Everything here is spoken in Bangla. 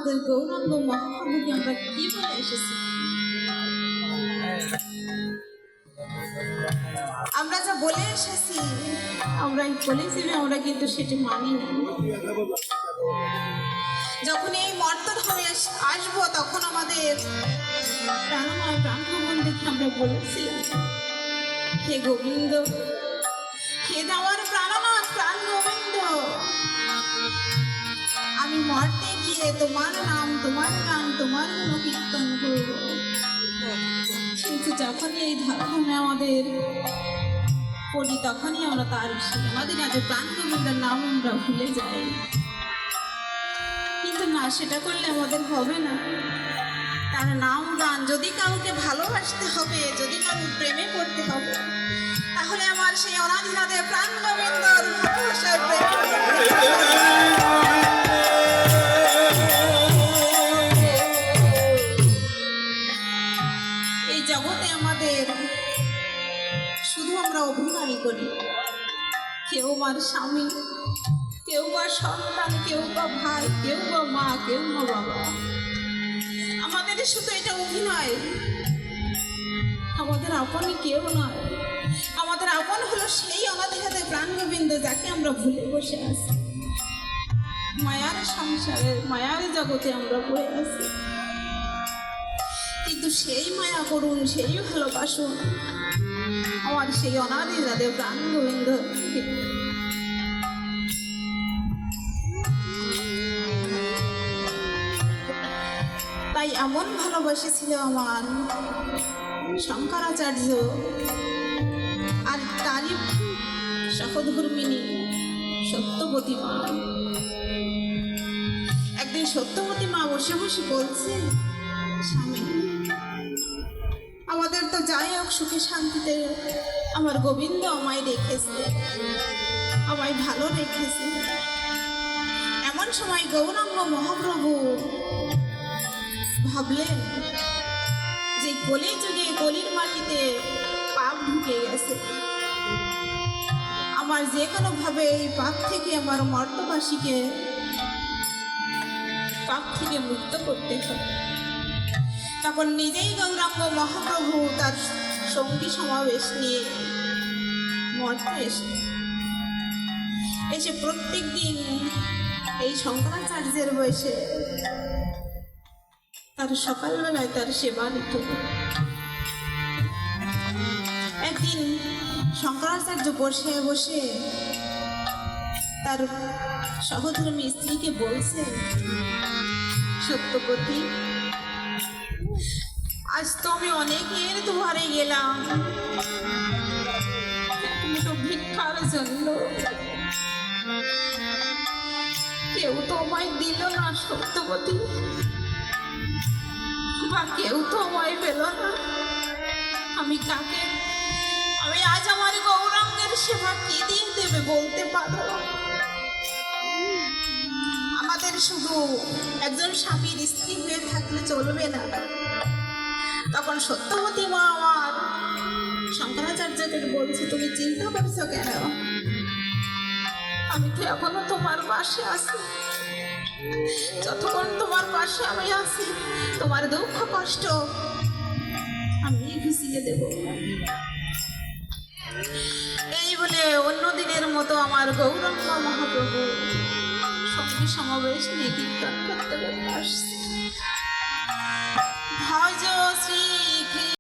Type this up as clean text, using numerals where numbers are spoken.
আমাদের গৌরাঙ্গ মহাপ্রভুকে আমরা কি বলে এসেছি? আমরা যা বলে এসেছি, আমরা বলেছি, আমরা কিন্তু সেটি মানি না। যখন এই মর্তধামে আসবো, তখন আমাদের প্রাণময় প্রাণভবন দেখে আমরা বলেছিলাম, হে গোবিন্দ, হে আমার প্রাণনাথ প্রাণ গোবিন্দ, আমি মর্তে গিয়ে তোমার নাম, তোমার গান, তোমার গুণ কীর্তন করব। কিন্তু যখনই এই ধর্মে আমাদের পড়ি, তখনই আমরা তার আমাদের আগে প্রাণ গোবিন্দের নাম আমরা ভুলে যাই। কিন্তু না, সেটা করলে আমাদের হবে না। তার নাম গান, যদি কাউকে ভালোবাসতে হবে, যদি কারোর প্রেমে পড়তে হবে, তাহলে আমার সেই অনাদিনাথে প্রাণ গোবিন্দর ভালোবাসার প্রেম। এই জগতে আমাদের শুধু আমরা অভিনয় করি, কেউ আমার স্বামী, কেউ বা সন্তান, কেউ বা ভাই, কেউ বা মা, কেউ বা বাবা। আমাদের শুধু এটা অভিনয়, আমাদের আপনই কেউ নয়। আমাদের আপন হলো সেই অনাদিনাথে প্রাণ গোবিন্দ, যাকে আমরা ভুলে বসে আছি। মায়ার সংসারে, মায়ার জগতে আমরা পড়ে আছি। কিন্তু সেই মায়া করুন, সেই ভালোবাসুন আমার সেই অনাদিনাথে প্রাণ গোবিন্দ। তাই এমন ভালোবাসেছিল আমার শঙ্করাচার্য আর তারই সহধর্মিনী সত্যবতী মা। একদিন সত্যবতী মা বসে বসে বলছে, স্বামী, আমাদের তো যাই হোক সুখে শান্তিতে আমার গোবিন্দ আমায় রেখেছে, আমায় ভালো রেখেছে। এমন সময় গৌরাঙ্গ মহাপ্রভু ভাবলেন যে কলি যুগে কলির মাটিতে পাপ ঢুকে গেছে, আমার যে কোনো ভাবে এই পাপ থেকে আমার মর্তবাসীকে পাপ থেকে মুক্ত করতে হবে। তখন নিজেই গৌরাঙ্গ মহাপ্রভু তার সঙ্গী সমাবেশ নিয়ে মর্তে এসে প্রত্যেক দিন এই শঙ্করাচার্যের বয়সে তার সকালবেলায় তার সেবা নিত। একদিন শঙ্করাচার্য বসে বসে তার সহধর্মী স্ত্রীকে বলছে, সত্যবতী, আজ তো আমি অনেকের দুয়ারে গেলাম একটু ভিক্ষার জন্য, কেউ তো আমায় দিল না সত্যবতী, বা কেউ তো আমায় পেল না। আমি কাকে, আমি আজ আমার গৌরাঙ্গের সেবা কি দিয়ে দেবে বলতে পারো? আমাদের শুধু একজন স্বামীর স্ত্রী হয়ে থাকলে চলবে না। তখন সত্যবতী মা আমার শঙ্করাচার্যকে বলছে, তুমি চিন্তা করছো কেন? আমি তো এখনো তোমার পাশে আছি, যতক্ষণ তোমার পাশে আমি আছি, তোমার দুঃখ কষ্ট আমি ঘুষিয়ে দেব। এই বলে অন্য দিনের মতো আমার গৌরাঙ্গ মহাপ্রভু সঙ্গী সমাবেশ নিয়ে কীর্তন